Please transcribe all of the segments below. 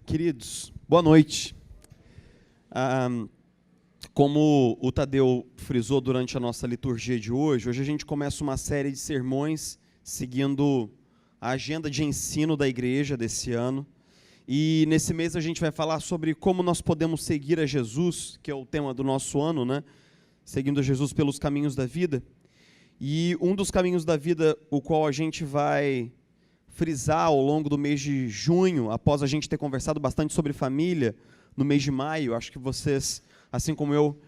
Queridos, boa noite. Como o Tadeu frisou durante a nossa liturgia de hoje a gente começa uma série de sermões seguindo a agenda de ensino da igreja desse ano. E nesse mês a gente vai falar sobre como nós podemos seguir a Jesus, que é o tema do nosso ano, né? Seguindo a Jesus pelos caminhos da vida. E um dos caminhos da vida, o qual a gente vai frisar ao longo do mês de junho, após a gente ter conversado bastante sobre família, no mês de maio, acho que vocês, assim como eu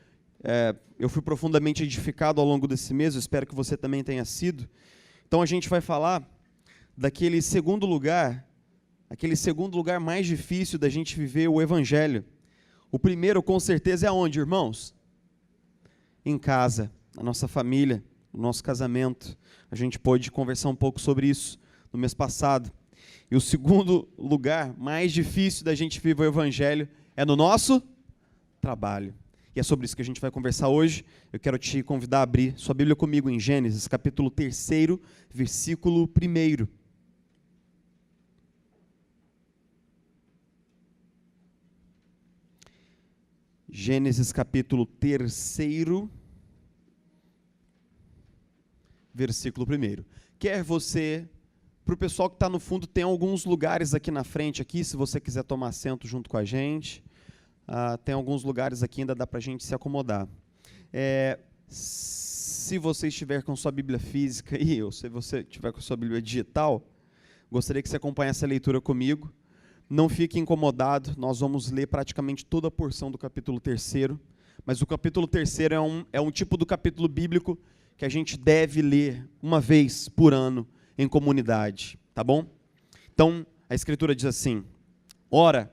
fui profundamente edificado ao longo desse mês, eu espero que você também tenha sido. Então a gente vai falar daquele segundo lugar mais difícil da gente viver o Evangelho. O primeiro, com certeza, é aonde, irmãos? Em casa, na nossa família, no nosso casamento. A gente pôde conversar um pouco sobre isso no mês passado. E o segundo lugar mais difícil da gente viver o Evangelho é no nosso trabalho. E é sobre isso que a gente vai conversar hoje. Eu quero te convidar a abrir sua Bíblia comigo em Gênesis, capítulo 3, versículo 1. Gênesis capítulo 3, versículo 1. Quer você, para o pessoal que está no fundo, tem alguns lugares aqui na frente, aqui, se você quiser tomar assento junto com a gente. Tem alguns lugares aqui, ainda dá para a gente se acomodar. Se você estiver com sua Bíblia física aí, ou se você estiver com sua Bíblia digital, gostaria que você acompanhasse a leitura comigo. Não fique incomodado, nós vamos ler praticamente toda a porção do capítulo 3, mas o capítulo 3 é um tipo do capítulo bíblico que a gente deve ler uma vez por ano em comunidade, tá bom? Então, a Escritura diz assim: Ora,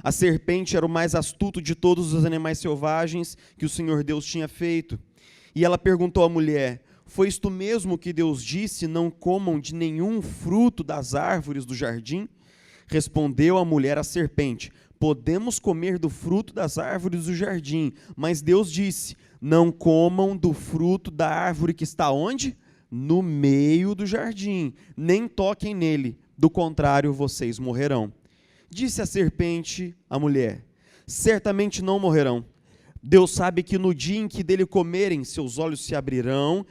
a serpente era o mais astuto de todos os animais selvagens que o Senhor Deus tinha feito. E ela perguntou à mulher: Foi isto mesmo que Deus disse, não comam de nenhum fruto das árvores do jardim? Respondeu a mulher à serpente: Podemos comer do fruto das árvores do jardim, mas Deus disse: Não comam do fruto da árvore que está onde? No meio do jardim, nem toquem nele, do contrário vocês morrerão. Disse a serpente à mulher: Certamente não morrerão. Deus sabe que no dia em que dele comerem, seus olhos se abrirão,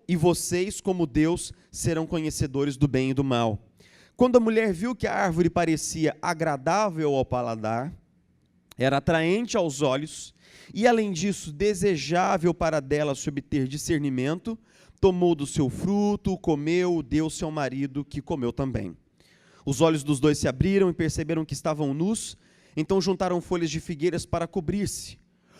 e vocês, como Deus, serão conhecedores do bem e do mal. Quando a mulher viu que a árvore parecia agradável ao paladar, era atraente aos olhos, e além disso, desejável para dela se obter discernimento, tomou do seu fruto, comeu, deu ao seu marido, que comeu também. Os olhos dos dois se abriram e perceberam que estavam nus, então juntaram folhas de figueiras para cobrir-se.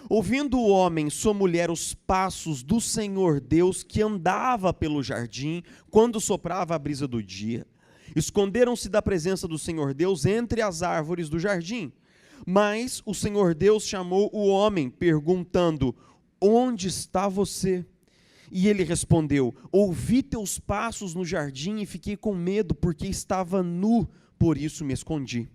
Ouvindo o homem, sua mulher, os passos do Senhor Deus que andava pelo jardim, quando soprava a brisa do dia, esconderam-se da presença do Senhor Deus entre as árvores do jardim. Mas o Senhor Deus chamou o homem, perguntando: Onde está você? E ele respondeu: Ouvi teus passos no jardim e fiquei com medo, porque estava nu, por isso me escondi.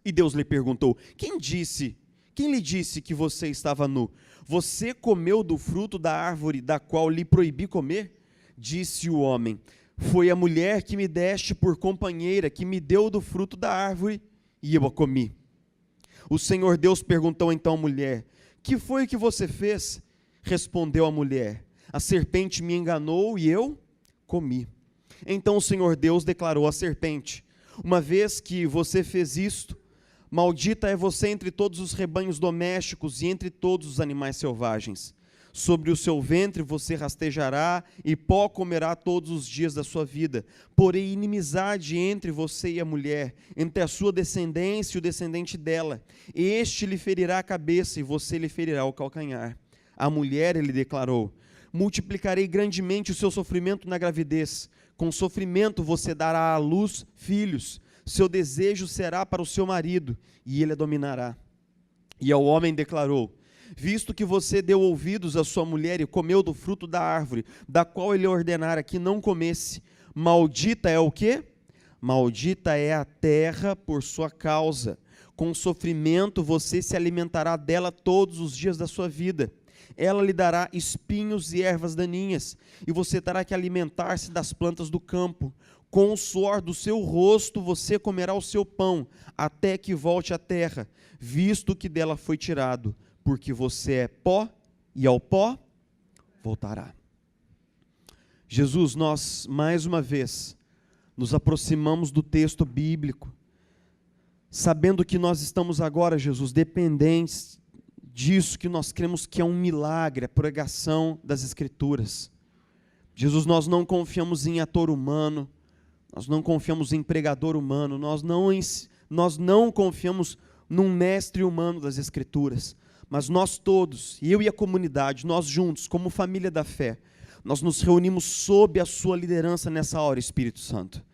E Deus lhe perguntou: Quem lhe disse que você estava nu? Você comeu do fruto da árvore da qual lhe proibi comer? Disse o homem: Foi a mulher que me deste por companheira, que me deu do fruto da árvore, e eu a comi. O Senhor Deus perguntou então à mulher: Que foi que você fez? Respondeu a mulher: A serpente me enganou e eu comi. Então o Senhor Deus declarou à serpente: Uma vez que você fez isto, maldita é você entre todos os rebanhos domésticos e entre todos os animais selvagens. Sobre o seu ventre você rastejará e pó comerá todos os dias da sua vida. Porém, inimizade entre você e a mulher, entre a sua descendência e o descendente dela. Este lhe ferirá a cabeça e você lhe ferirá o calcanhar. A mulher, ele declarou: Multiplicarei grandemente o seu sofrimento na gravidez. Com sofrimento você dará à luz filhos. Seu desejo será para o seu marido, e ele a dominará. E ao homem declarou: Visto que você deu ouvidos à sua mulher e comeu do fruto da árvore, da qual ele ordenara que não comesse, maldita é o quê? Maldita é a terra por sua causa. Com sofrimento você se alimentará dela todos os dias da sua vida. Ela lhe dará espinhos e ervas daninhas, e você terá que alimentar-se das plantas do campo. Com o suor do seu rosto você comerá o seu pão, até que volte à terra, visto que dela foi tirado, porque você é pó, e ao pó voltará. Jesus, nós, mais uma vez, nos aproximamos do texto bíblico, sabendo que nós estamos agora, Jesus, dependentes disso que nós cremos que é um milagre, a pregação das Escrituras. Jesus, nós não confiamos em ator humano, nós não confiamos em pregador humano, nós não confiamos num mestre humano das Escrituras, mas nós todos, eu e a comunidade, nós juntos, como família da fé, nós nos reunimos sob a sua liderança nessa hora, Espírito Santo.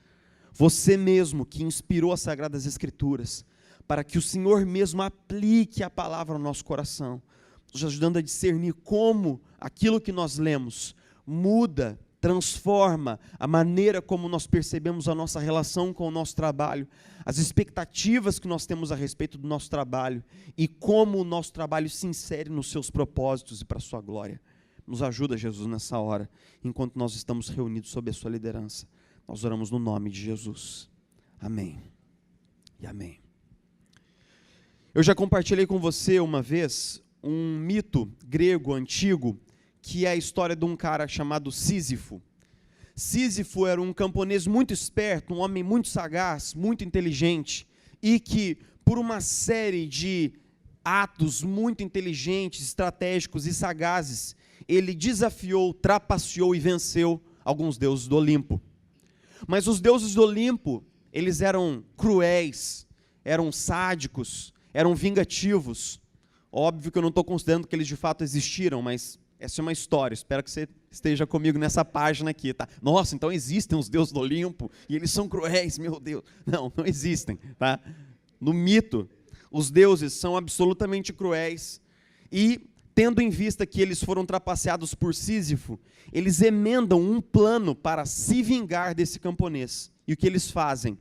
Você mesmo que inspirou as Sagradas Escrituras, para que o Senhor mesmo aplique a palavra ao nosso coração, nos ajudando a discernir como aquilo que nós lemos muda, transforma a maneira como nós percebemos a nossa relação com o nosso trabalho, as expectativas que nós temos a respeito do nosso trabalho e como o nosso trabalho se insere nos seus propósitos e para a sua glória. Nos ajuda, Jesus, nessa hora, enquanto nós estamos reunidos sob a sua liderança. Nós oramos no nome de Jesus. Amém. E amém. Eu já compartilhei com você uma vez um mito grego antigo, que é a história de um cara chamado Sísifo. Sísifo era um camponês muito esperto, um homem muito sagaz, muito inteligente, e que, por uma série de atos muito inteligentes, estratégicos e sagazes, ele desafiou, trapaceou e venceu alguns deuses do Olimpo. Mas os deuses do Olimpo, eles eram cruéis, eram sádicos, eram vingativos. Óbvio que eu não estou considerando que eles de fato existiram, mas essa é uma história. Espero que você esteja comigo nessa página aqui, tá? Nossa, então existem os deuses do Olimpo e eles são cruéis, meu Deus. Não, não existem, tá? No mito, os deuses são absolutamente cruéis e, tendo em vista que eles foram trapaceados por Sísifo, eles emendam um plano para se vingar desse camponês. E o que eles fazem?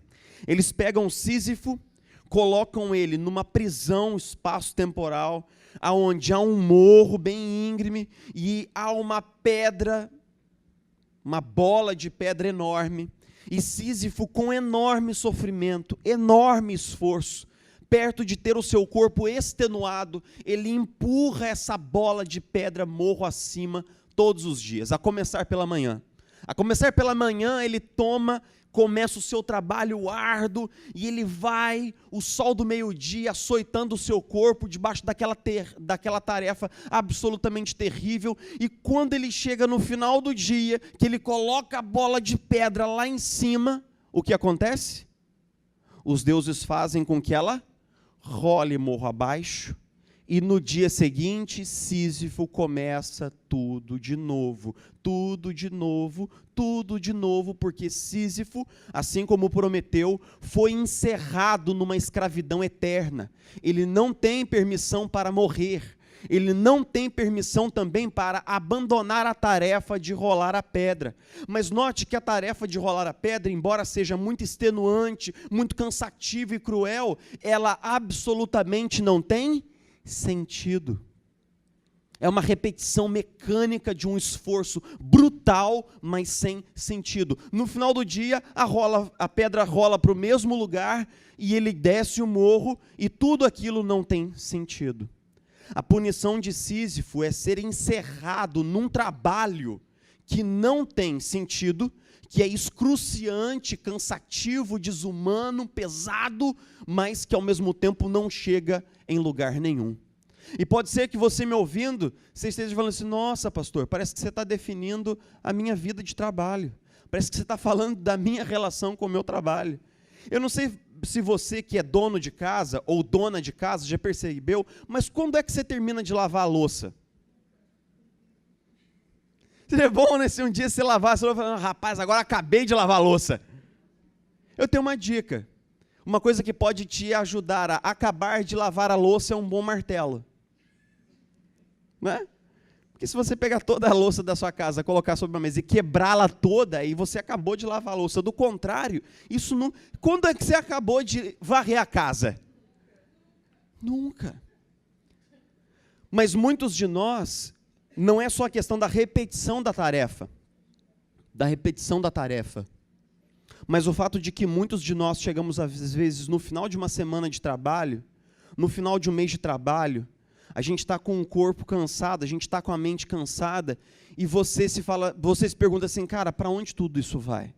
Eles pegam Sísifo, colocam ele numa prisão espaço-temporal, aonde há um morro bem íngreme e há uma pedra, uma bola de pedra enorme. E Sísifo, com enorme sofrimento, enorme esforço, perto de ter o seu corpo extenuado, ele empurra essa bola de pedra morro acima todos os dias, a começar pela manhã. A começar pela manhã, ele começa o seu trabalho árduo, e ele vai, o sol do meio-dia, açoitando o seu corpo, debaixo daquela tarefa absolutamente terrível, e quando ele chega no final do dia, que ele coloca a bola de pedra lá em cima, o que acontece? Os deuses fazem com que ela role morro abaixo, e no dia seguinte, Sísifo começa tudo de novo, tudo de novo, tudo de novo, porque Sísifo, assim como Prometeu, foi encerrado numa escravidão eterna. Ele não tem permissão para morrer, ele não tem permissão também para abandonar a tarefa de rolar a pedra. Mas note que a tarefa de rolar a pedra, embora seja muito extenuante, muito cansativa e cruel, ela absolutamente não tem sentido. É uma repetição mecânica de um esforço brutal, mas sem sentido. No final do dia, a pedra rola para o mesmo lugar e ele desce o morro e tudo aquilo não tem sentido. A punição de Sísifo é ser encerrado num trabalho que não tem sentido, que é excruciante, cansativo, desumano, pesado, mas que ao mesmo tempo não chega em lugar nenhum. E pode ser que você me ouvindo, você esteja falando assim: nossa, pastor, parece que você está definindo a minha vida de trabalho, parece que você está falando da minha relação com o meu trabalho. Eu não sei se você que é dono de casa ou dona de casa já percebeu, mas quando é que você termina de lavar a louça? Seria bom, né, se um dia você lavar, você vai falar: rapaz, agora acabei de lavar a louça. Eu tenho uma dica, uma coisa que pode te ajudar a acabar de lavar a louça é um bom martelo. Não é? Porque se você pegar toda a louça da sua casa, colocar sobre uma mesa e quebrá-la toda, aí você acabou de lavar a louça. Do contrário, isso não... Quando é que você acabou de varrer a casa? Nunca. Mas muitos de nós, não é só a questão da repetição da tarefa. Mas o fato de que muitos de nós chegamos, às vezes, no final de uma semana de trabalho, no final de um mês de trabalho, a gente está com o corpo cansado, a gente está com a mente cansada, e você se pergunta assim, cara, para onde tudo isso vai?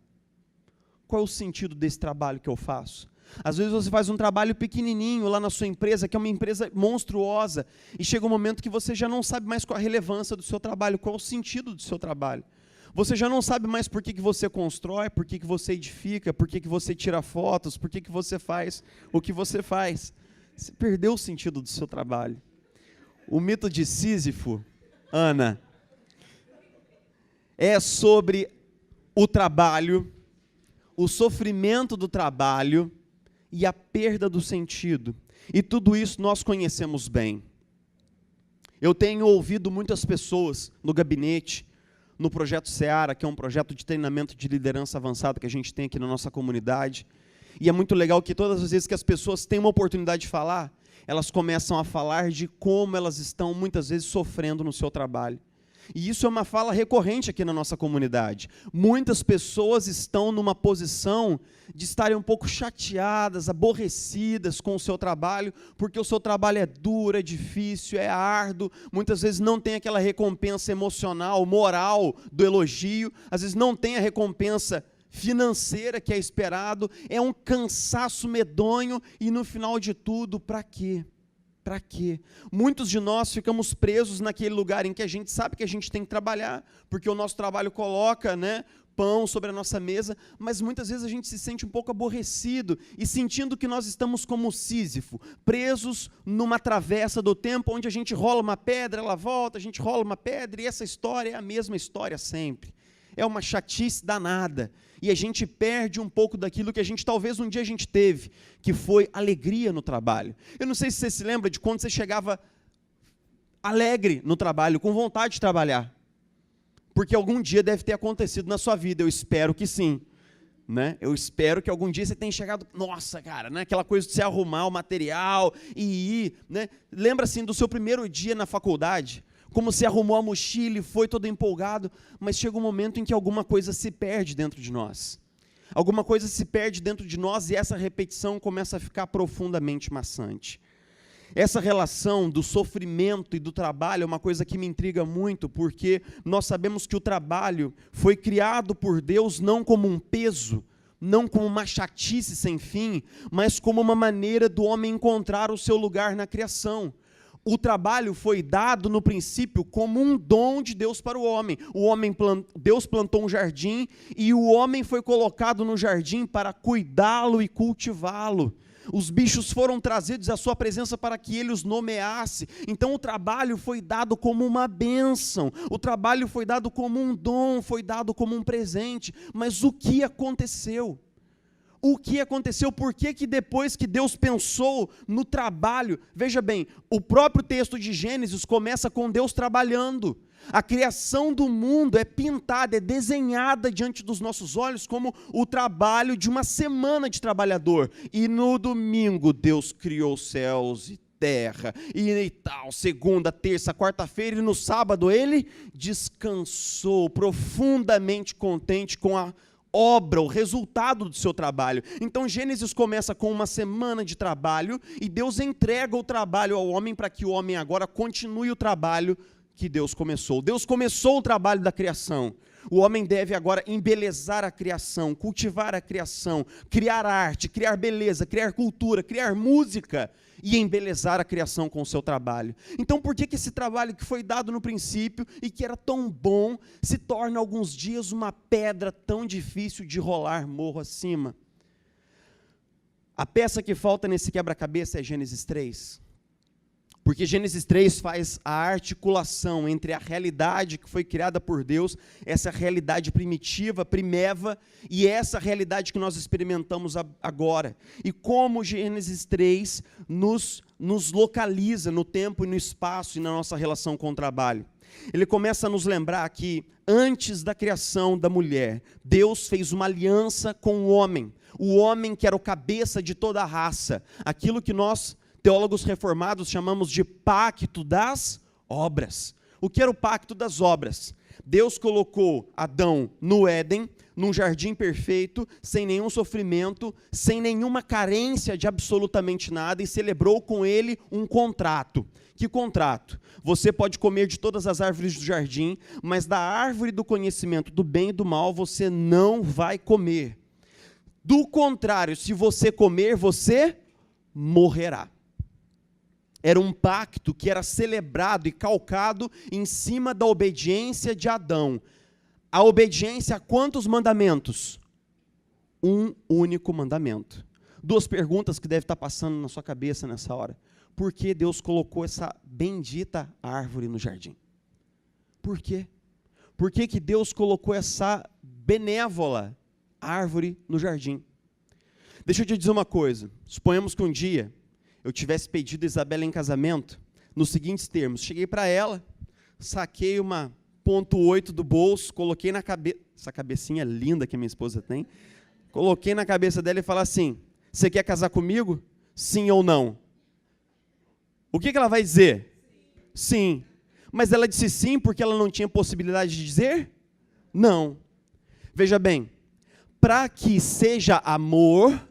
Qual é o sentido desse trabalho que eu faço? Às vezes você faz um trabalho pequenininho lá na sua empresa, que é uma empresa monstruosa, e chega um momento que você já não sabe mais qual a relevância do seu trabalho, qual é o sentido do seu trabalho. Você já não sabe mais por que você constrói, por que você edifica, por que você tira fotos, por que você faz o que você faz. Você perdeu o sentido do seu trabalho. O mito de Sísifo, Ana, é sobre o trabalho, o sofrimento do trabalho e a perda do sentido. E tudo isso nós conhecemos bem. Eu tenho ouvido muitas pessoas no gabinete, no Projeto Seara, que é um projeto de treinamento de liderança avançado que a gente tem aqui na nossa comunidade. E é muito legal que todas as vezes que as pessoas têm uma oportunidade de falar, elas começam a falar de como elas estão, muitas vezes, sofrendo no seu trabalho. E isso é uma fala recorrente aqui na nossa comunidade. Muitas pessoas estão numa posição de estarem um pouco chateadas, aborrecidas com o seu trabalho, porque o seu trabalho é duro, é difícil, é árduo, muitas vezes não tem aquela recompensa emocional, moral do elogio, às vezes não tem a recompensa financeira que é esperado, é um cansaço medonho e no final de tudo, para quê? Para quê? Muitos de nós ficamos presos naquele lugar em que a gente sabe que a gente tem que trabalhar, porque o nosso trabalho coloca, pão sobre a nossa mesa, mas muitas vezes a gente se sente um pouco aborrecido e sentindo que nós estamos como Sísifo, presos numa travessa do tempo, onde a gente rola uma pedra, ela volta, a gente rola uma pedra, e essa história é a mesma história sempre. É uma chatice danada, e a gente perde um pouco daquilo que talvez um dia a gente teve, que foi alegria no trabalho. Eu não sei se você se lembra de quando você chegava alegre no trabalho, com vontade de trabalhar, porque algum dia deve ter acontecido na sua vida, eu espero que sim, Eu espero que algum dia você tenha chegado, nossa, cara, aquela coisa de se arrumar o material e ir, Lembra assim do seu primeiro dia na faculdade? Como você arrumou a mochila e foi todo empolgado, mas chega um momento em que alguma coisa se perde dentro de nós. Alguma coisa se perde dentro de nós e essa repetição começa a ficar profundamente maçante. Essa relação do sofrimento e do trabalho é uma coisa que me intriga muito, porque nós sabemos que o trabalho foi criado por Deus não como um peso, não como uma chatice sem fim, mas como uma maneira do homem encontrar o seu lugar na criação. O trabalho foi dado no princípio como um dom de Deus para o homem. Deus plantou um jardim e o homem foi colocado no jardim para cuidá-lo e cultivá-lo. Os bichos foram trazidos à sua presença para que ele os nomeasse. Então o trabalho foi dado como uma bênção. O trabalho foi dado como um dom, foi dado como um presente. Mas o que aconteceu? O que aconteceu? Por que depois que Deus pensou no trabalho, veja bem, o próprio texto de Gênesis começa com Deus trabalhando. A criação do mundo é pintada, é desenhada diante dos nossos olhos como o trabalho de uma semana de trabalhador. E no domingo Deus criou céus e terra, e tal, segunda, terça, quarta-feira, e no sábado ele descansou, profundamente contente com a obra, o resultado do seu trabalho. Então Gênesis começa com uma semana de trabalho e Deus entrega o trabalho ao homem para que o homem agora continue o trabalho que Deus começou. Deus começou o trabalho da criação. O homem deve agora embelezar a criação, cultivar a criação, criar arte, criar beleza, criar cultura, criar música e embelezar a criação com o seu trabalho. Então por que esse trabalho que foi dado no princípio e que era tão bom, se torna alguns dias uma pedra tão difícil de rolar morro acima? A peça que falta nesse quebra-cabeça é Gênesis 3. Porque Gênesis 3 faz a articulação entre a realidade que foi criada por Deus, essa realidade primitiva, primeva, e essa realidade que nós experimentamos agora. E como Gênesis 3 nos localiza no tempo e no espaço e na nossa relação com o trabalho. Ele começa a nos lembrar que, antes da criação da mulher, Deus fez uma aliança com o homem que era o cabeça de toda a raça, aquilo que nós, teólogos reformados, chamamos de pacto das obras. O que era o pacto das obras? Deus colocou Adão no Éden, num jardim perfeito, sem nenhum sofrimento, sem nenhuma carência de absolutamente nada, e celebrou com ele um contrato. Que contrato? Você pode comer de todas as árvores do jardim, mas da árvore do conhecimento do bem e do mal você não vai comer. Do contrário, se você comer, você morrerá. Era um pacto que era celebrado e calcado em cima da obediência de Adão. A obediência a quantos mandamentos? Um único mandamento. Duas perguntas que devem estar passando na sua cabeça nessa hora. Por que Deus colocou essa bendita árvore no jardim? Por quê? Por que que Deus colocou essa benévola árvore no jardim? Deixa eu te dizer uma coisa. Suponhamos que um dia eu tivesse pedido a Isabela em casamento nos seguintes termos. Cheguei para ela, saquei uma .8 do bolso, coloquei na cabeça, essa cabecinha linda que a minha esposa tem, coloquei na cabeça dela e falei assim, você quer casar comigo? Sim ou não? O que ela vai dizer? Sim. Mas ela disse sim porque ela não tinha possibilidade de dizer? Não. Veja bem, para que seja amor,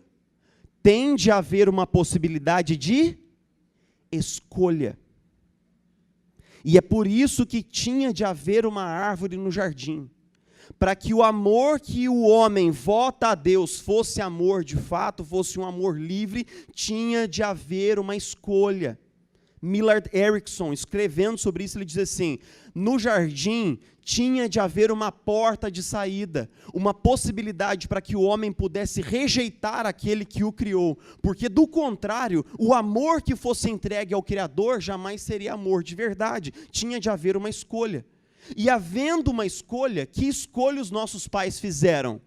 tem de haver uma possibilidade de escolha. E é por isso que tinha de haver uma árvore no jardim. Para que o amor que o homem vota a Deus fosse amor de fato, fosse um amor livre, tinha de haver uma escolha. Millard Erickson, escrevendo sobre isso, ele diz assim, no jardim tinha de haver uma porta de saída, uma possibilidade para que o homem pudesse rejeitar aquele que o criou, porque do contrário, o amor que fosse entregue ao Criador jamais seria amor de verdade, tinha de haver uma escolha. E havendo uma escolha, que escolha os nossos pais fizeram?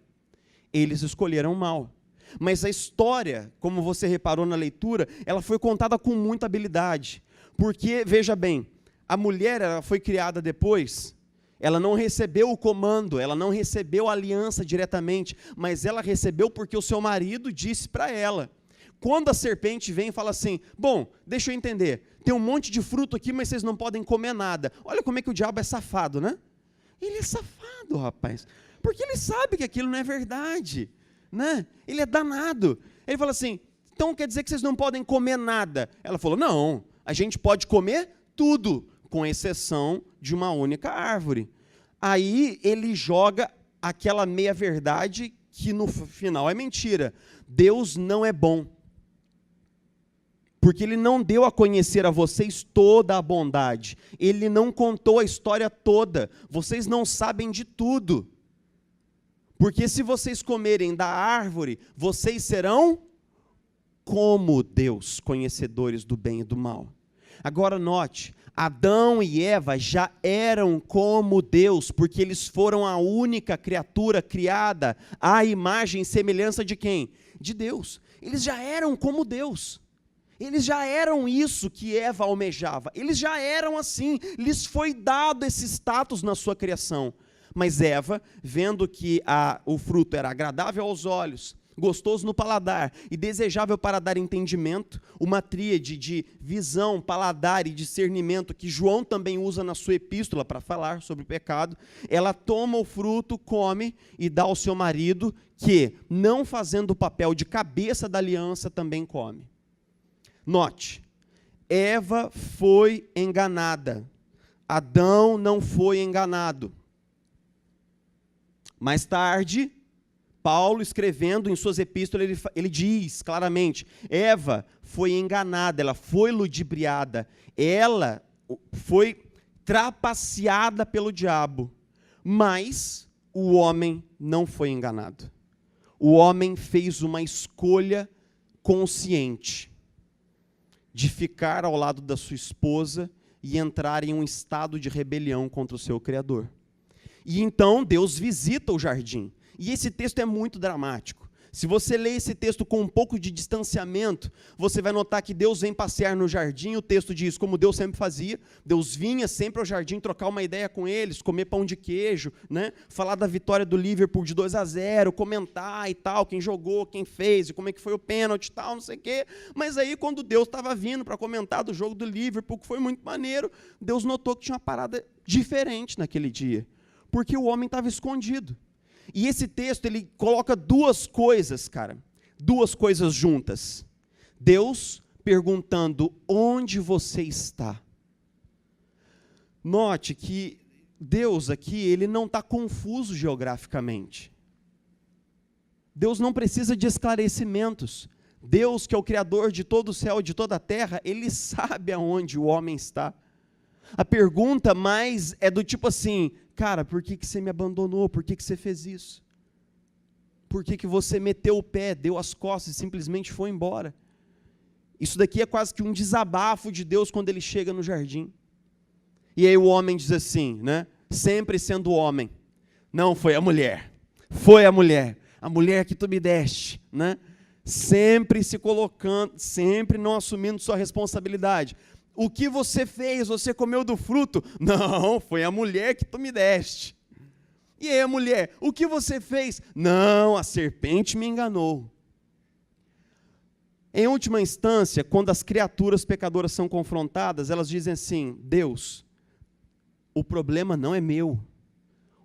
Eles escolheram mal. Mas a história, como você reparou na leitura, ela foi contada com muita habilidade. Porque, veja bem, a mulher ela foi criada depois, ela não recebeu o comando, ela não recebeu a aliança diretamente, mas ela recebeu porque o seu marido disse para ela. Quando a serpente vem e fala assim, bom, deixa eu entender, tem um monte de fruto aqui, mas vocês não podem comer nada. Olha como é que o diabo é safado, né? Ele é safado, rapaz, porque ele sabe que aquilo não é verdade, né? Ele é danado. Ele fala assim, então quer dizer que vocês não podem comer nada? Ela falou, não, a gente pode comer tudo, com exceção de uma única árvore. Aí ele joga aquela meia-verdade que no final é mentira. Deus não é bom. Porque ele não deu a conhecer a vocês toda a bondade. Ele não contou a história toda. Vocês não sabem de tudo. Porque se vocês comerem da árvore, vocês serão como Deus, conhecedores do bem e do mal. Agora note, Adão e Eva já eram como Deus, porque eles foram a única criatura criada à imagem e semelhança de quem? De Deus. Eles já eram como Deus. Eles já eram isso que Eva almejava. Eles já eram assim. Lhes foi dado esse status na sua criação. Mas Eva, vendo que o fruto era agradável aos olhos, gostoso no paladar e desejável para dar entendimento, uma tríade de visão, paladar e discernimento que João também usa na sua epístola para falar sobre o pecado, ela toma o fruto, come e dá ao seu marido que, não fazendo o papel de cabeça da aliança, também come. Note, Eva foi enganada, Adão não foi enganado. Mais tarde, Paulo, escrevendo em suas epístolas, ele diz claramente, Eva foi enganada, ela foi ludibriada, ela foi trapaceada pelo diabo, mas o homem não foi enganado. O homem fez uma escolha consciente de ficar ao lado da sua esposa e entrar em um estado de rebelião contra o seu Criador. E então Deus visita o jardim. E esse texto é muito dramático. Se você ler esse texto com um pouco de distanciamento, você vai notar que Deus vem passear no jardim, o texto diz, como Deus sempre fazia, Deus vinha sempre ao jardim trocar uma ideia com eles, comer pão de queijo, né? Falar da vitória do Liverpool de 2-0, comentar e tal, quem jogou, quem fez, e como é que foi o pênalti e tal, não sei o quê. Mas aí, quando Deus estava vindo para comentar do jogo do Liverpool, que foi muito maneiro, Deus notou que tinha uma parada diferente naquele dia, porque o homem estava escondido. E esse texto, ele coloca duas coisas, cara, duas coisas juntas. Deus perguntando, onde você está? Note que Deus aqui, ele não está confuso geograficamente. Deus não precisa de esclarecimentos. Deus, que é o Criador de todo o céu e de toda a terra, ele sabe aonde o homem está. A pergunta mais é do tipo assim, cara, por que você me abandonou? Por que você fez isso? Por que você meteu o pé, deu as costas e simplesmente foi embora? Isso daqui é quase que um desabafo de Deus quando ele chega no jardim. E aí o homem diz assim, né? Sempre sendo homem. Não, foi a mulher a mulher que tu me deste, né? Sempre se colocando, sempre não assumindo sua responsabilidade. O que você fez? Você comeu do fruto? Não, foi a mulher que tu me deste. E aí a mulher, o que você fez? Não, a serpente me enganou. Em última instância, quando as criaturas pecadoras são confrontadas, elas dizem assim, Deus, o problema não é meu.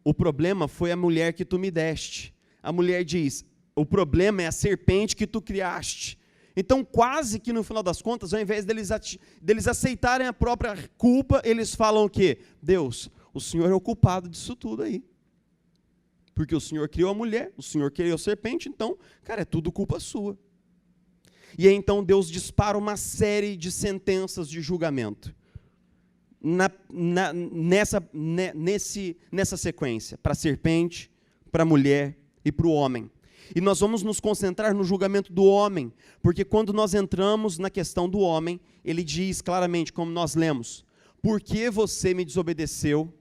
O problema foi a mulher que tu me deste. A mulher diz, o problema é a serpente que tu criaste. Então, quase que no final das contas, ao invés deles aceitarem a própria culpa, eles falam o quê? Deus, o Senhor é o culpado disso tudo aí. Porque o Senhor criou a mulher, o Senhor criou a serpente, então, cara, é tudo culpa sua. E aí, então, Deus dispara uma série de sentenças de julgamento. Nessa sequência, para a serpente, para a mulher e para o homem. E nós vamos nos concentrar no julgamento do homem, porque quando nós entramos na questão do homem, ele diz claramente, como nós lemos, porque você me desobedeceu,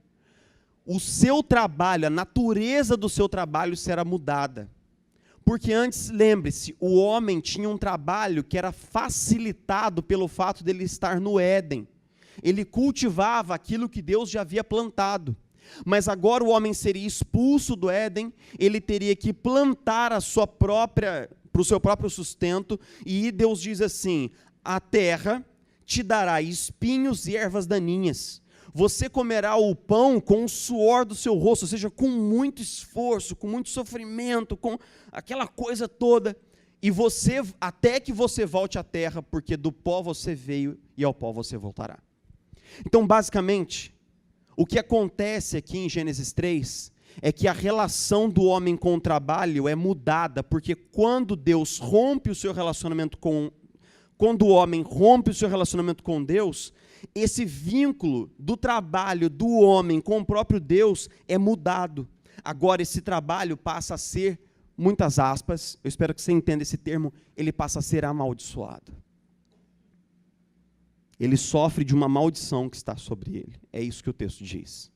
o seu trabalho, a natureza do seu trabalho será mudada. Porque antes, lembre-se, o homem tinha um trabalho que era facilitado pelo fato dele estar no Éden. Ele cultivava aquilo que Deus já havia plantado. Mas agora o homem seria expulso do Éden, ele teria que plantar para o seu próprio sustento, e Deus diz assim, a terra te dará espinhos e ervas daninhas. Você comerá o pão com o suor do seu rosto, ou seja, com muito esforço, com muito sofrimento, com aquela coisa toda, e até que você volte à terra, porque do pó você veio e ao pó você voltará. Então, basicamente, o que acontece aqui em Gênesis 3 é que a relação do homem com o trabalho é mudada, porque quando Deus rompe o seu relacionamento quando o homem rompe o seu relacionamento com Deus, esse vínculo do trabalho do homem com o próprio Deus é mudado. Agora esse trabalho passa a ser, muitas aspas, eu espero que você entenda esse termo, ele passa a ser amaldiçoado. Ele sofre de uma maldição que está sobre ele. É isso que o texto diz.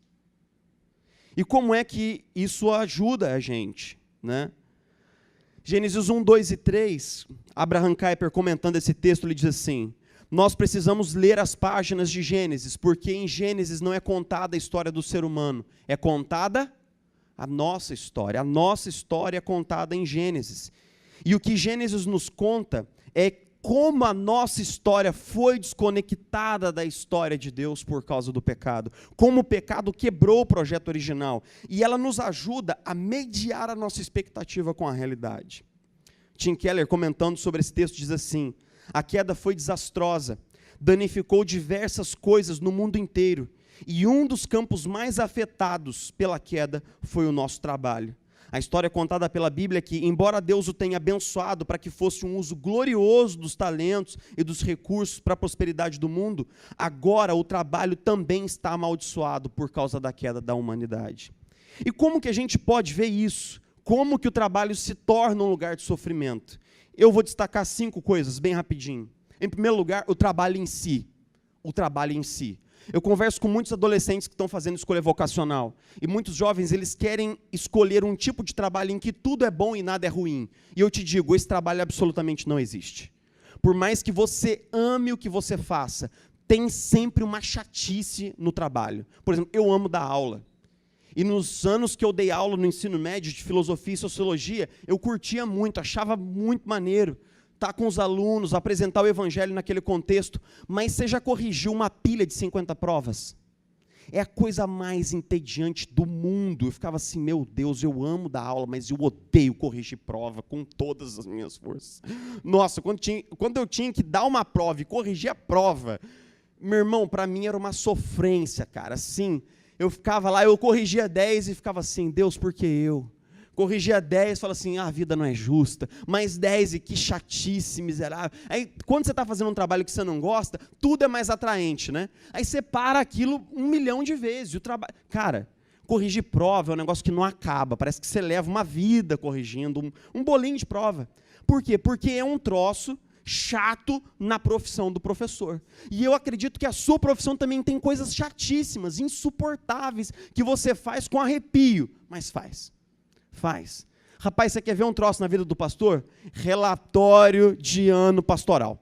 E como é que isso ajuda a gente, né? Gênesis 1, 2 e 3, Abraham Kuyper, comentando esse texto, ele diz assim, nós precisamos ler as páginas de Gênesis, porque em Gênesis não é contada a história do ser humano, é contada a nossa história é contada em Gênesis. E o que Gênesis nos conta é como a nossa história foi desconectada da história de Deus por causa do pecado, como o pecado quebrou o projeto original, e ela nos ajuda a mediar a nossa expectativa com a realidade. Tim Keller, comentando sobre esse texto, diz assim, a queda foi desastrosa, danificou diversas coisas no mundo inteiro, e um dos campos mais afetados pela queda foi o nosso trabalho. A história contada pela Bíblia é que, embora Deus o tenha abençoado para que fosse um uso glorioso dos talentos e dos recursos para a prosperidade do mundo, agora o trabalho também está amaldiçoado por causa da queda da humanidade. E como que a gente pode ver isso? Como que o trabalho se torna um lugar de sofrimento? Eu vou destacar 5 coisas, bem rapidinho. Em primeiro lugar, o trabalho em si. O trabalho em si. Eu converso com muitos adolescentes que estão fazendo escolha vocacional. E muitos jovens, eles querem escolher um tipo de trabalho em que tudo é bom e nada é ruim. E eu te digo, esse trabalho absolutamente não existe. Por mais que você ame o que você faça, tem sempre uma chatice no trabalho. Por exemplo, eu amo dar aula. E nos anos que eu dei aula no ensino médio de filosofia e sociologia, eu curtia muito, achava muito maneiro estar com os alunos, apresentar o evangelho naquele contexto, mas você já corrigiu uma pilha de 50 provas? é a coisa mais entediante do mundo. Eu ficava assim, meu Deus, eu amo dar aula, mas eu odeio corrigir prova com todas as minhas forças. Nossa, quando eu tinha que dar uma prova e corrigir a prova, meu irmão, para mim era uma sofrência, cara. Assim, eu ficava lá, eu corrigia 10 e ficava assim, Deus, por que eu? Corrigia 10, fala assim, a vida não é justa, mais 10 e que chatice, miserável. Aí, quando você está fazendo um trabalho que você não gosta, tudo é mais atraente, né? Aí você para aquilo 1 milhão de vezes. Cara, corrigir prova é um negócio que não acaba, parece que você leva uma vida corrigindo, um bolinho de prova. Por quê? Porque é um troço chato na profissão do professor. E eu acredito que a sua profissão também tem coisas chatíssimas, insuportáveis, que você faz com arrepio, mas faz. Rapaz, você quer ver um troço na vida do pastor? Relatório de ano pastoral.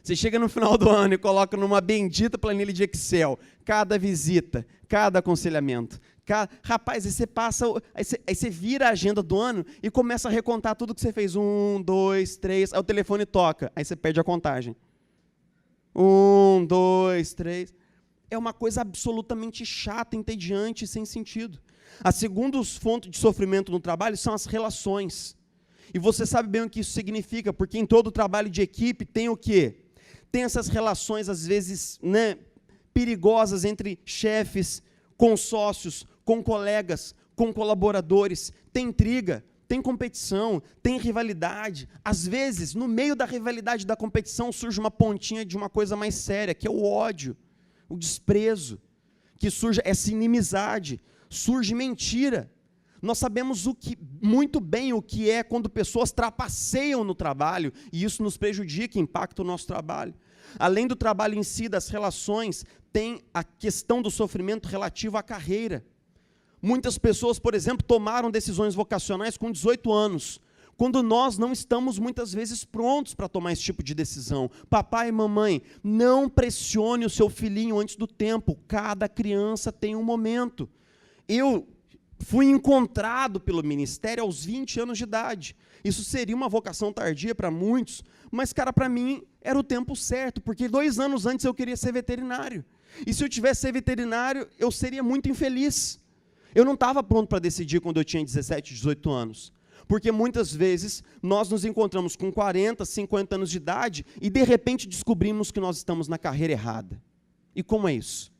Você chega no final do ano e coloca numa bendita planilha de Excel, cada visita, cada aconselhamento. Rapaz, aí você vira a agenda do ano e começa a recontar tudo que você fez. 1, 2, 3, aí o telefone toca, aí você perde a contagem. 1, 2, 3. É uma coisa absolutamente chata, entediante, sem sentido. A segunda fonte de sofrimento no trabalho são as relações. E você sabe bem o que isso significa, porque em todo trabalho de equipe tem o quê? Tem essas relações, às vezes, né, perigosas entre chefes, com sócios, com colegas, com colaboradores. Tem intriga, tem competição, tem rivalidade. Às vezes, no meio da rivalidade da competição, surge uma pontinha de uma coisa mais séria, que é o ódio, o desprezo, que surge essa inimizade, surge mentira. Nós sabemos muito bem o que é quando pessoas trapaceiam no trabalho, e isso nos prejudica, impacta o nosso trabalho. Além do trabalho em si, das relações, tem a questão do sofrimento relativo à carreira. Muitas pessoas, por exemplo, tomaram decisões vocacionais com 18 anos, quando nós não estamos muitas vezes prontos para tomar esse tipo de decisão. Papai e mamãe, não pressione o seu filhinho antes do tempo, cada criança tem um momento. Eu fui encontrado pelo ministério aos 20 anos de idade. Isso seria uma vocação tardia para muitos, mas, cara, para mim era o tempo certo, porque 2 anos antes eu queria ser veterinário. E se eu tivesse ser veterinário, eu seria muito infeliz. Eu não estava pronto para decidir quando eu tinha 17, 18 anos. Porque muitas vezes nós nos encontramos com 40, 50 anos de idade e, de repente, descobrimos que nós estamos na carreira errada. E como é isso?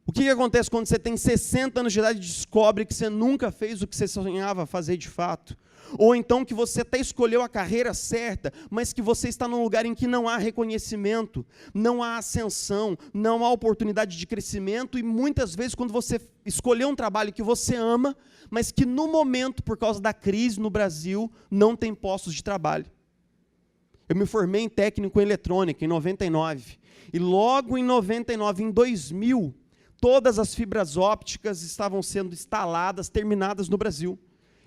O que acontece quando você tem 60 anos de idade e descobre que você nunca fez o que você sonhava fazer de fato? Ou então que você até escolheu a carreira certa, mas que você está num lugar em que não há reconhecimento, não há ascensão, não há oportunidade de crescimento, e muitas vezes quando você escolheu um trabalho que você ama, mas que no momento, por causa da crise no Brasil, não tem postos de trabalho. Eu me formei em técnico em eletrônica em 99, e logo em 99, em 2000, todas as fibras ópticas estavam sendo instaladas, terminadas no Brasil.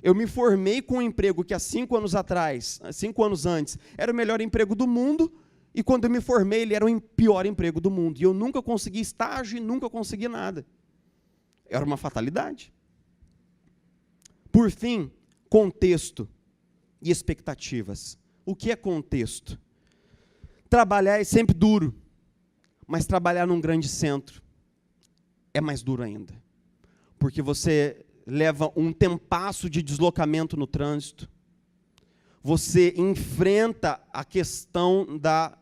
Eu me formei com um emprego que há 5 anos atrás, 5 anos antes, era o melhor emprego do mundo, e quando eu me formei, ele era o pior emprego do mundo. E eu nunca consegui estágio e nunca consegui nada. Era uma fatalidade. Por fim, contexto e expectativas. O que é contexto? Trabalhar é sempre duro, mas trabalhar num grande centro é mais duro ainda. Porque você leva um tempasso de deslocamento no trânsito, você enfrenta a questão da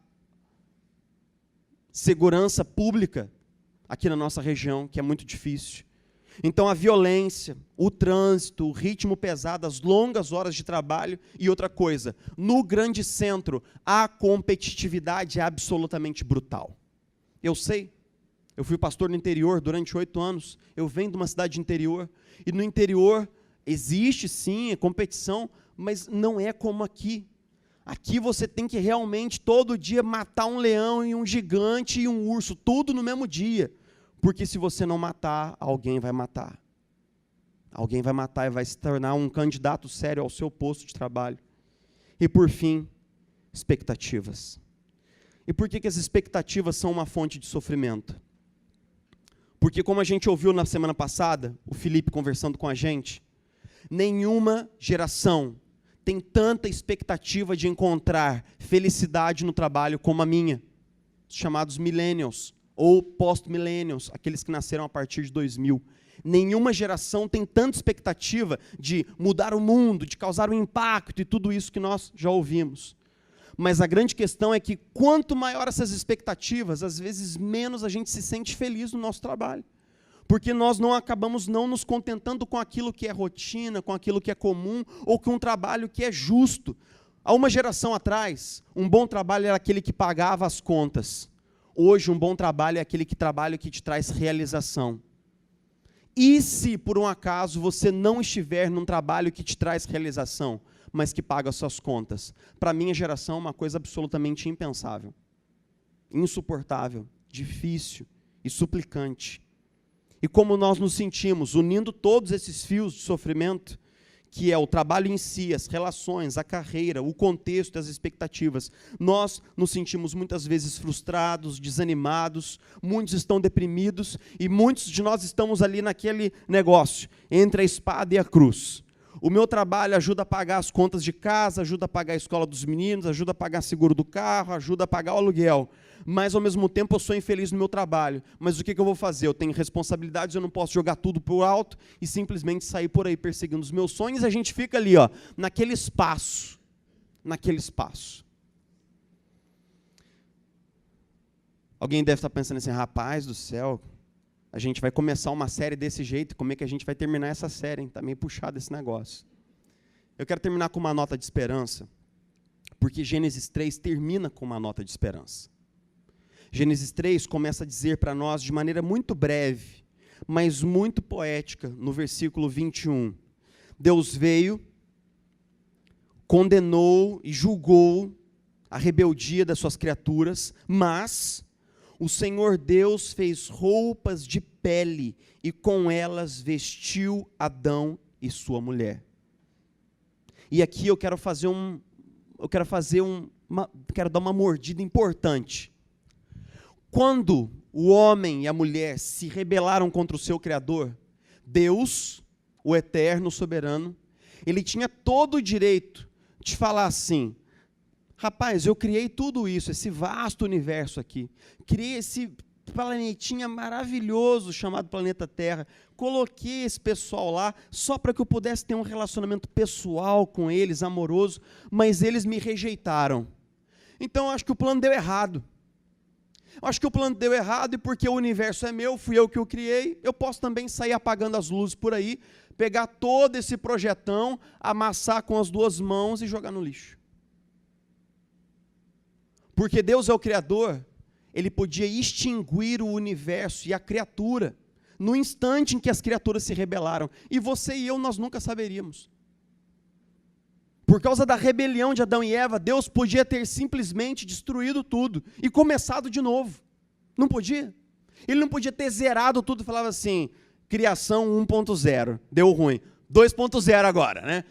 segurança pública aqui na nossa região, que é muito difícil. Então, a violência, o trânsito, o ritmo pesado, as longas horas de trabalho e outra coisa, no grande centro, a competitividade é absolutamente brutal. Eu sei. Eu fui pastor no interior durante 8 anos, eu venho de uma cidade interior, e no interior existe sim a competição, mas não é como aqui. Aqui você tem que realmente todo dia matar um leão e um gigante e um urso, tudo no mesmo dia, porque se você não matar, alguém vai matar. Alguém vai matar e vai se tornar um candidato sério ao seu posto de trabalho. E por fim, expectativas. E por que as expectativas são uma fonte de sofrimento? Porque, como a gente ouviu na semana passada, o Felipe conversando com a gente, nenhuma geração tem tanta expectativa de encontrar felicidade no trabalho como a minha, os chamados millennials, ou post-millennials, aqueles que nasceram a partir de 2000. Nenhuma geração tem tanta expectativa de mudar o mundo, de causar um impacto e tudo isso que nós já ouvimos. Mas a grande questão é que quanto maior essas expectativas, às vezes menos a gente se sente feliz no nosso trabalho. Porque nós não acabamos não nos contentando com aquilo que é rotina, com aquilo que é comum, ou com um trabalho que é justo. Há uma geração atrás, um bom trabalho era aquele que pagava as contas. Hoje, um bom trabalho é aquele trabalho que te traz realização. E se, por um acaso, você não estiver num trabalho que te traz realização, mas que paga as suas contas? Para a minha geração, é uma coisa absolutamente impensável, insuportável, difícil e suplicante. E como nós nos sentimos, unindo todos esses fios de sofrimento, que é o trabalho em si, as relações, a carreira, o contexto, as expectativas, nós nos sentimos muitas vezes frustrados, desanimados, muitos estão deprimidos, e muitos de nós estamos ali naquele negócio, entre a espada e a cruz. O meu trabalho ajuda a pagar as contas de casa, ajuda a pagar a escola dos meninos, ajuda a pagar seguro do carro, ajuda a pagar o aluguel. Mas, ao mesmo tempo, eu sou infeliz no meu trabalho. Mas o que eu vou fazer? Eu tenho responsabilidades, eu não posso jogar tudo para o alto e simplesmente sair por aí perseguindo os meus sonhos, e a gente fica ali, ó, naquele espaço. Naquele espaço. Alguém deve estar pensando assim, rapaz do céu, a gente vai começar uma série desse jeito, como é que a gente vai terminar essa série? Está meio puxado esse negócio. Eu quero terminar com uma nota de esperança, porque Gênesis 3 termina com uma nota de esperança. Gênesis 3 começa a dizer para nós, de maneira muito breve, mas muito poética, no versículo 21, Deus veio, condenou e julgou a rebeldia das suas criaturas, mas o Senhor Deus fez roupas de pele e com elas vestiu Adão e sua mulher. E aqui eu quero quero dar uma mordida importante. Quando o homem e a mulher se rebelaram contra o seu Criador, Deus, o eterno, soberano, ele tinha todo o direito de falar assim, rapaz, eu criei tudo isso, esse vasto universo aqui, criei esse planetinha maravilhoso chamado planeta Terra, coloquei esse pessoal lá só para que eu pudesse ter um relacionamento pessoal com eles, amoroso, mas eles me rejeitaram. Então eu acho que o plano deu errado. Eu acho que o plano deu errado e porque o universo é meu, fui eu que o criei, eu posso também sair apagando as luzes por aí, pegar todo esse projetão, amassar com as duas mãos e jogar no lixo. Porque Deus é o Criador, Ele podia extinguir o universo e a criatura, no instante em que as criaturas se rebelaram. E você e eu, nós nunca saberíamos. Por causa da rebelião de Adão e Eva, Deus podia ter simplesmente destruído tudo e começado de novo. Não podia. Ele não podia ter zerado tudo e falava assim, criação 1.0, deu ruim. 2.0 agora, né?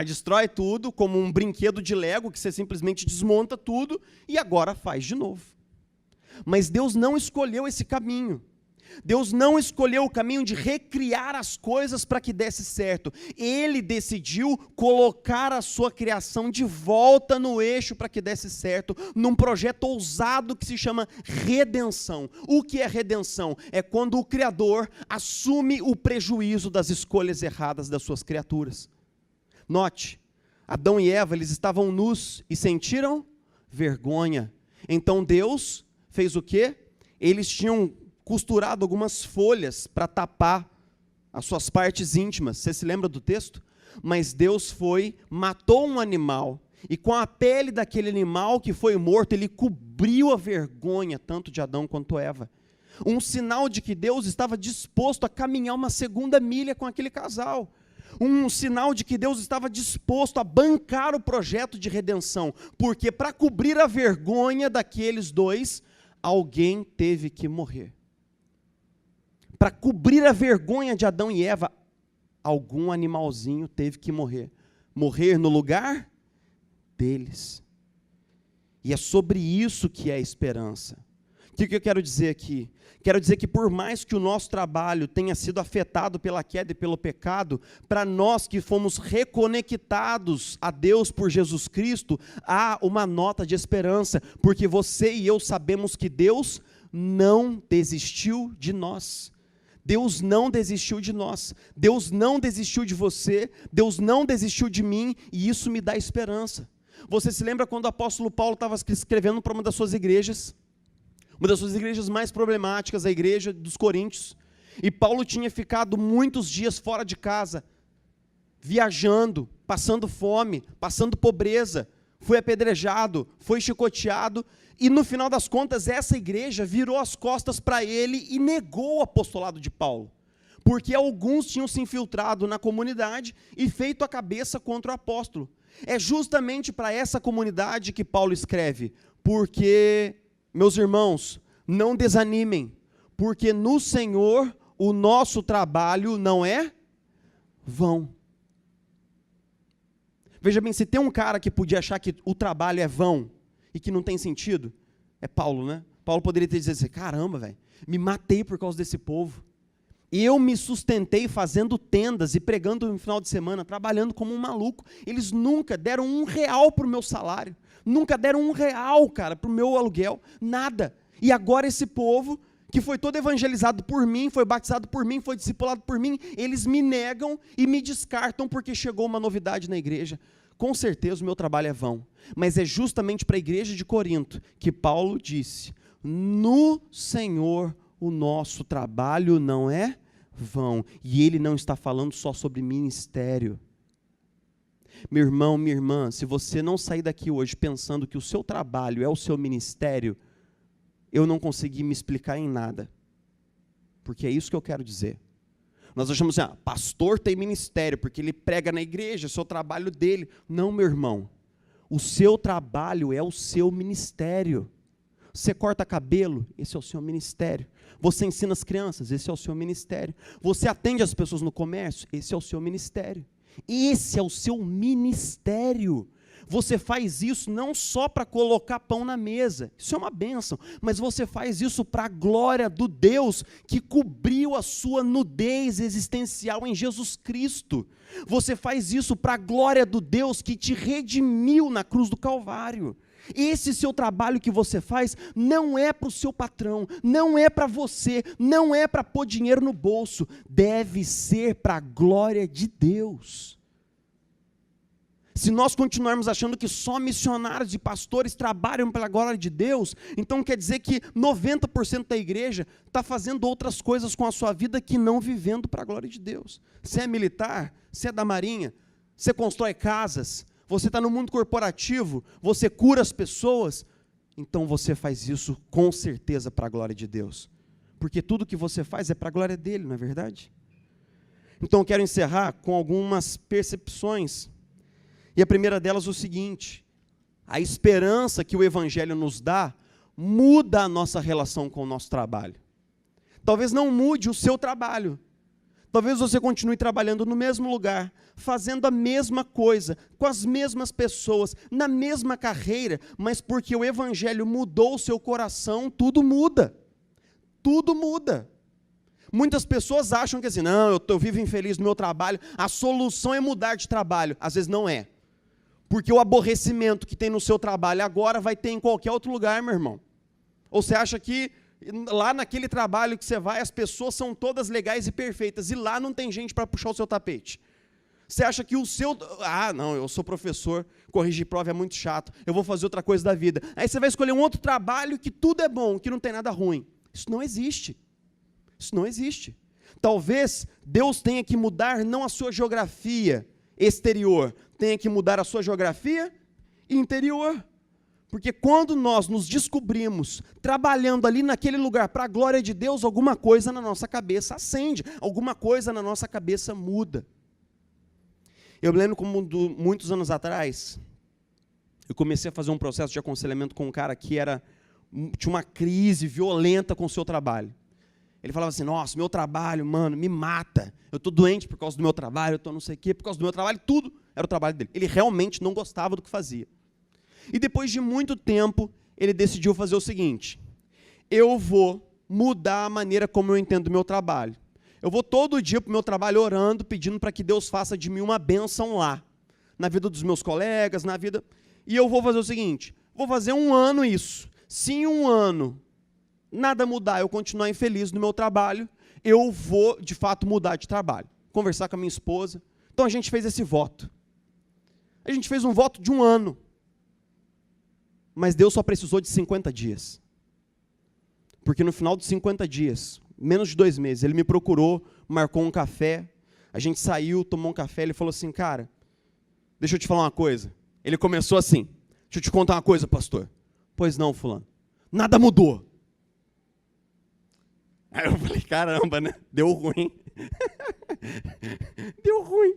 Destrói tudo como um brinquedo de Lego, que você simplesmente desmonta tudo e agora faz de novo. Mas Deus não escolheu esse caminho. Deus não escolheu o caminho de recriar as coisas para que desse certo. Ele decidiu colocar a sua criação de volta no eixo para que desse certo, num projeto ousado que se chama redenção. O que é redenção? É quando o Criador assume o prejuízo das escolhas erradas das suas criaturas. Note, Adão e Eva, eles estavam nus e sentiram vergonha. Então Deus fez o quê? Eles tinham costurado algumas folhas para tapar as suas partes íntimas. Você se lembra do texto? Mas Deus matou um animal, e com a pele daquele animal que foi morto, ele cobriu a vergonha, tanto de Adão quanto Eva. Um sinal de que Deus estava disposto a caminhar uma segunda milha com aquele casal. Um sinal de que Deus estava disposto a bancar o projeto de redenção, porque para cobrir a vergonha daqueles dois, alguém teve que morrer. Para cobrir a vergonha de Adão e Eva, algum animalzinho teve que morrer. Morrer no lugar deles. E é sobre isso que é a esperança. O que eu quero dizer aqui? Quero dizer que por mais que o nosso trabalho tenha sido afetado pela queda e pelo pecado, para nós que fomos reconectados a Deus por Jesus Cristo, há uma nota de esperança, porque você e eu sabemos que Deus não desistiu de nós. Deus não desistiu de nós. Deus não desistiu de você. Deus não desistiu de mim. E isso me dá esperança. Você se lembra quando o apóstolo Paulo estava escrevendo para uma das suas igrejas? Uma das suas igrejas mais problemáticas, a igreja dos Coríntios. E Paulo tinha ficado muitos dias fora de casa, viajando, passando fome, passando pobreza, foi apedrejado, foi chicoteado, e no final das contas essa igreja virou as costas para ele e negou o apostolado de Paulo, porque alguns tinham se infiltrado na comunidade e feito a cabeça contra o apóstolo. É justamente para essa comunidade que Paulo escreve, porque, meus irmãos, não desanimem, porque no Senhor o nosso trabalho não é vão. Veja bem, se tem um cara que podia achar que o trabalho é vão e que não tem sentido, é Paulo, né? Paulo poderia ter dito assim, caramba, velho, me matei por causa desse povo. Eu me sustentei fazendo tendas e pregando no final de semana, trabalhando como um maluco. Eles nunca deram R$1 para o meu salário, nunca deram R$1, cara, para o meu aluguel, nada. E agora esse povo, que foi todo evangelizado por mim, foi batizado por mim, foi discipulado por mim, eles me negam e me descartam porque chegou uma novidade na igreja. Com certeza o meu trabalho é vão, mas é justamente para a igreja de Corinto que Paulo disse, no Senhor o nosso trabalho não é vão, e ele não está falando só sobre ministério. Meu irmão, minha irmã, se você não sair daqui hoje pensando que o seu trabalho é o seu ministério, eu não consegui me explicar em nada, porque é isso que eu quero dizer. Nós achamos assim, pastor tem ministério, porque ele prega na igreja, é o trabalho dele. Não, meu irmão, o seu trabalho é o seu ministério. Você corta cabelo, esse é o seu ministério. Você ensina as crianças, esse é o seu ministério. Você atende as pessoas no comércio, esse é o seu ministério. Esse é o seu ministério. Você faz isso não só para colocar pão na mesa, isso é uma bênção, mas você faz isso para a glória do Deus que cobriu a sua nudez existencial em Jesus Cristo. Você faz isso para a glória do Deus que te redimiu na cruz do Calvário. Esse seu trabalho que você faz não é para o seu patrão, não é para você, não é para pôr dinheiro no bolso, deve ser para a glória de Deus. Se nós continuarmos achando que só missionários e pastores trabalham pela glória de Deus, então quer dizer que 90% da igreja está fazendo outras coisas com a sua vida que não vivendo para a glória de Deus. Você é militar, você é da marinha, você constrói casas, você está no mundo corporativo, você cura as pessoas, então você faz isso com certeza para a glória de Deus. Porque tudo que você faz é para a glória dele, não é verdade? Então eu quero encerrar com algumas percepções. E a primeira delas é o seguinte, a esperança que o Evangelho nos dá muda a nossa relação com o nosso trabalho. Talvez não mude o seu trabalho, talvez você continue trabalhando no mesmo lugar, fazendo a mesma coisa, com as mesmas pessoas, na mesma carreira, mas porque o Evangelho mudou o seu coração, tudo muda. Tudo muda. Muitas pessoas acham que assim, não, eu vivo infeliz no meu trabalho, a solução é mudar de trabalho. Às vezes não é. Porque o aborrecimento que tem no seu trabalho agora vai ter em qualquer outro lugar, meu irmão. Ou você acha que lá naquele trabalho que você vai, as pessoas são todas legais e perfeitas, e lá não tem gente para puxar o seu tapete. Você acha que o seu... não, eu sou professor, corrigir prova é muito chato, eu vou fazer outra coisa da vida. Aí você vai escolher um outro trabalho que tudo é bom, que não tem nada ruim. Isso não existe. Isso não existe. Talvez Deus tenha que mudar não a sua geografia exterior, tenha que mudar a sua geografia interior. Porque quando nós nos descobrimos trabalhando ali naquele lugar para a glória de Deus, alguma coisa na nossa cabeça acende, alguma coisa na nossa cabeça muda. Eu me lembro como muitos anos atrás, eu comecei a fazer um processo de aconselhamento com um cara que tinha uma crise violenta com o seu trabalho. Ele falava assim, nossa, meu trabalho, mano, me mata. Eu estou doente por causa do meu trabalho, eu estou não sei o quê, por causa do meu trabalho, tudo era o trabalho dele. Ele realmente não gostava do que fazia. E depois de muito tempo, ele decidiu fazer o seguinte, eu vou mudar a maneira como eu entendo o meu trabalho. Eu vou todo dia para o meu trabalho orando, pedindo para que Deus faça de mim uma bênção lá, na vida dos meus colegas, na vida... E eu vou fazer o seguinte, vou fazer 1 ano isso. Se em 1 ano nada mudar, eu continuar infeliz no meu trabalho, eu vou, de fato, mudar de trabalho. Conversar com a minha esposa. Então, a gente fez esse voto. A gente fez um voto de 1 ano. Mas Deus só precisou de 50 dias. Porque no final dos 50 dias, menos de 2 meses, ele me procurou, marcou um café, a gente saiu, tomou um café, ele falou assim, cara, deixa eu te falar uma coisa. Ele começou assim, deixa eu te contar uma coisa, pastor. Pois não, fulano. Nada mudou. Aí eu falei, caramba, né? Deu ruim. Deu ruim.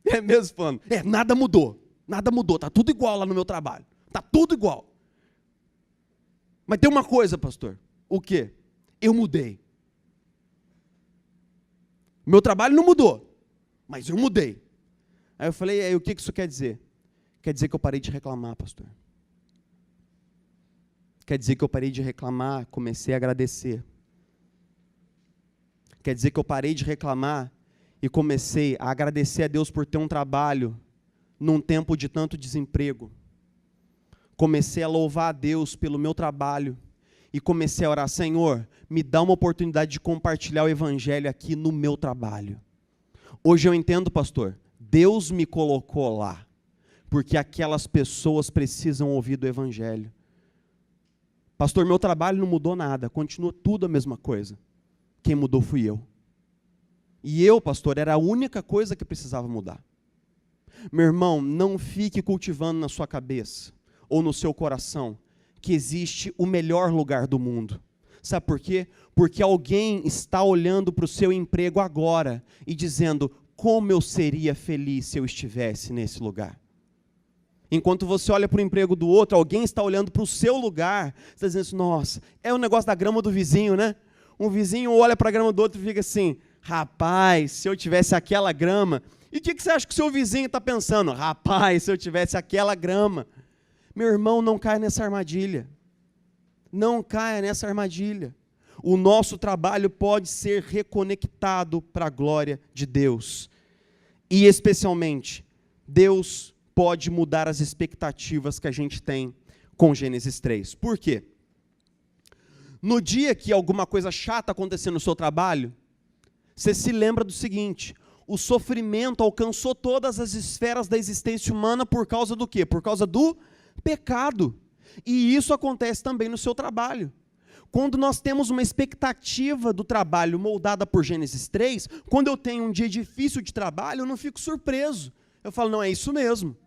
É mesmo, fulano? Nada mudou. Nada mudou, tá tudo igual lá no meu trabalho. Tá tudo igual. Mas tem uma coisa, pastor. O quê? Eu mudei. Meu trabalho não mudou, mas eu mudei. Aí eu falei, aí, o que isso quer dizer? Quer dizer que eu parei de reclamar, pastor. Quer dizer que eu parei de reclamar, comecei a agradecer. Quer dizer que eu parei de reclamar e comecei a agradecer a Deus por ter um trabalho num tempo de tanto desemprego. Comecei a louvar a Deus pelo meu trabalho e comecei a orar, Senhor, me dá uma oportunidade de compartilhar o evangelho aqui no meu trabalho. Hoje eu entendo, pastor, Deus me colocou lá, porque aquelas pessoas precisam ouvir do evangelho. Pastor, meu trabalho não mudou nada, continua tudo a mesma coisa. Quem mudou fui eu. E eu, pastor, era a única coisa que precisava mudar. Meu irmão, não fique cultivando na sua cabeça ou no seu coração que existe o melhor lugar do mundo. Sabe por quê? Porque alguém está olhando para o seu emprego agora e dizendo, como eu seria feliz se eu estivesse nesse lugar. Enquanto você olha para o emprego do outro, alguém está olhando para o seu lugar, está dizendo assim, nossa, é o negócio da grama do vizinho, né? Um vizinho olha para a grama do outro e fica assim, rapaz, se eu tivesse aquela grama. E o que você acha que o seu vizinho está pensando? Rapaz, se eu tivesse aquela grama. Meu irmão, não caia nessa armadilha. Não caia nessa armadilha. O nosso trabalho pode ser reconectado para a glória de Deus. E especialmente, Deus pode mudar as expectativas que a gente tem com Gênesis 3. Por quê? No dia que alguma coisa chata acontecer no seu trabalho, você se lembra do seguinte, o sofrimento alcançou todas as esferas da existência humana por causa do quê? Por causa do pecado. E isso acontece também no seu trabalho. Quando nós temos uma expectativa do trabalho moldada por Gênesis 3, quando eu tenho um dia difícil de trabalho, eu não fico surpreso. Eu falo, não, é isso mesmo.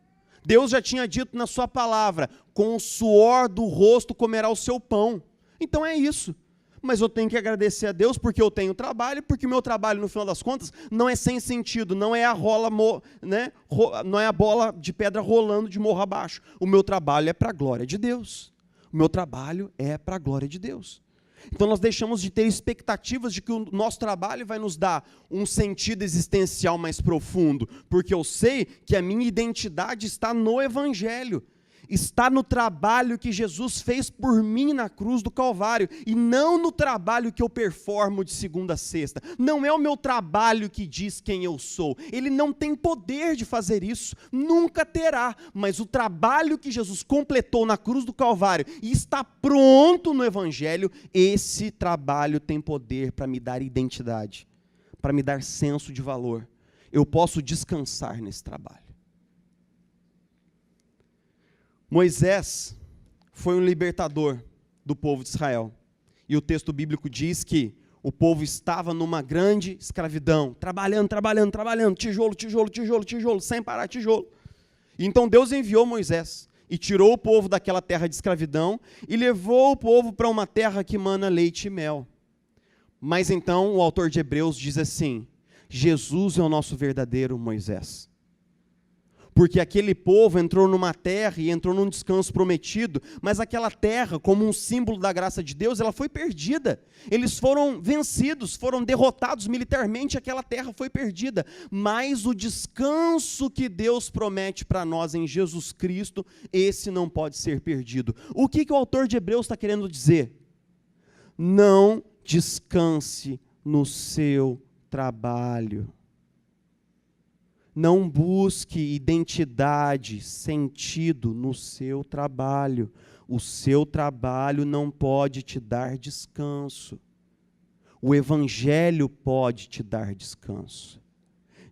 Deus já tinha dito na sua palavra, com o suor do rosto comerá o seu pão. Então é isso. Mas eu tenho que agradecer a Deus porque eu tenho trabalho, porque o meu trabalho, no final das contas, não é sem sentido, não é a não é a bola de pedra rolando de morro abaixo. O meu trabalho é para a glória de Deus. O meu trabalho é para a glória de Deus. Então nós deixamos de ter expectativas de que o nosso trabalho vai nos dar um sentido existencial mais profundo, porque eu sei que a minha identidade está no Evangelho, está no trabalho que Jesus fez por mim na cruz do Calvário, e não no trabalho que eu performo de segunda a sexta. Não é o meu trabalho que diz quem eu sou, ele não tem poder de fazer isso, nunca terá, mas o trabalho que Jesus completou na cruz do Calvário e está pronto no Evangelho, esse trabalho tem poder para me dar identidade, para me dar senso de valor. Eu posso descansar nesse trabalho. Moisés foi um libertador do povo de Israel. E o texto bíblico diz que o povo estava numa grande escravidão, trabalhando, tijolo, sem parar tijolo. E então Deus enviou Moisés e tirou o povo daquela terra de escravidão e levou o povo para uma terra que mana leite e mel. Mas então o autor de Hebreus diz assim, Jesus é o nosso verdadeiro Moisés. Porque aquele povo entrou numa terra e entrou num descanso prometido, mas aquela terra, como um símbolo da graça de Deus, ela foi perdida. Eles foram vencidos, foram derrotados militarmente, aquela terra foi perdida. Mas o descanso que Deus promete para nós em Jesus Cristo, esse não pode ser perdido. O que o autor de Hebreus está querendo dizer? Não descanse no seu trabalho. Não busque identidade, sentido no seu trabalho. O seu trabalho não pode te dar descanso. O Evangelho pode te dar descanso.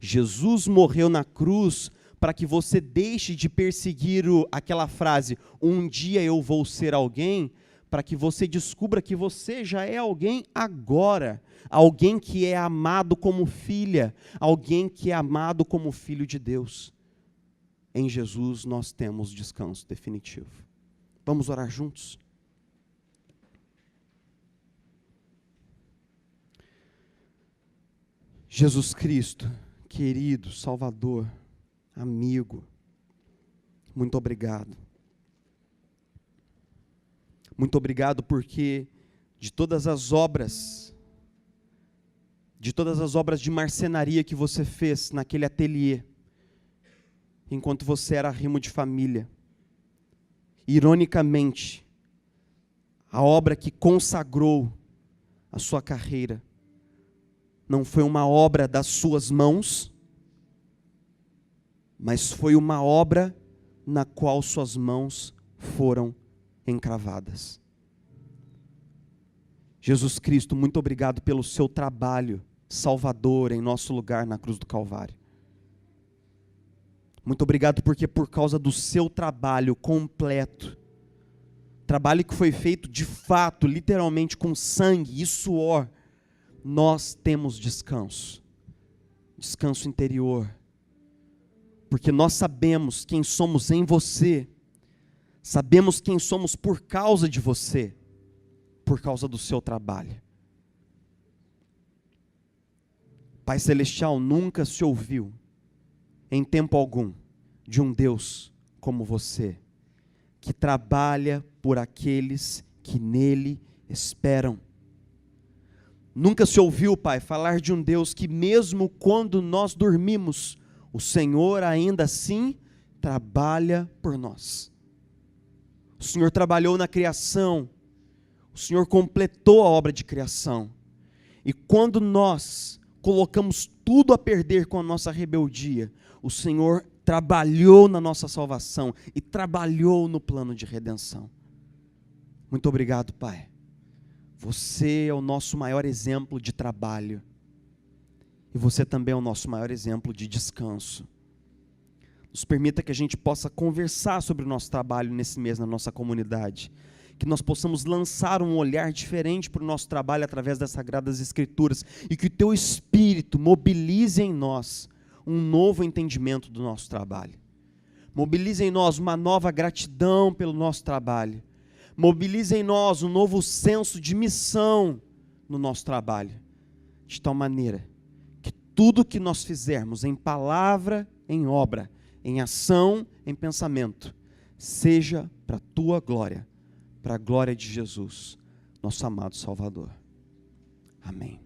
Jesus morreu na cruz para que você deixe de perseguir aquela frase, um dia eu vou ser alguém, para que você descubra que você já é alguém agora, alguém que é amado como filha, alguém que é amado como filho de Deus. Em Jesus nós temos descanso definitivo. Vamos orar juntos? Jesus Cristo, querido Salvador, amigo, muito obrigado. Muito obrigado porque de todas as obras de marcenaria que você fez naquele ateliê, enquanto você era arrimo de família, ironicamente, a obra que consagrou a sua carreira não foi uma obra das suas mãos, mas foi uma obra na qual suas mãos foram encravadas. Jesus Cristo, muito obrigado pelo seu trabalho salvador em nosso lugar na cruz do Calvário. Muito obrigado porque por causa do seu trabalho completo, trabalho que foi feito de fato, literalmente com sangue e suor, nós temos descanso, descanso interior, porque nós sabemos quem somos em você, sabemos quem somos por causa de você, por causa do seu trabalho. Pai Celestial, nunca se ouviu, em tempo algum, de um Deus como você, que trabalha por aqueles que nele esperam. Nunca se ouviu, Pai, falar de um Deus que mesmo quando nós dormimos, o Senhor ainda assim trabalha por nós. O Senhor trabalhou na criação, o Senhor completou a obra de criação. E quando nós colocamos tudo a perder com a nossa rebeldia, o Senhor trabalhou na nossa salvação e trabalhou no plano de redenção. Muito obrigado, Pai. Você é o nosso maior exemplo de trabalho. E você também é o nosso maior exemplo de descanso. Nos permita que a gente possa conversar sobre o nosso trabalho nesse mês na nossa comunidade. Que nós possamos lançar um olhar diferente para o nosso trabalho através das Sagradas Escrituras. E que o Teu Espírito mobilize em nós um novo entendimento do nosso trabalho. Mobilize em nós uma nova gratidão pelo nosso trabalho. Mobilize em nós um novo senso de missão no nosso trabalho. De tal maneira que tudo que nós fizermos em palavra, em obra, em ação, em pensamento, seja para a Tua glória, para a glória de Jesus, nosso amado Salvador. Amém.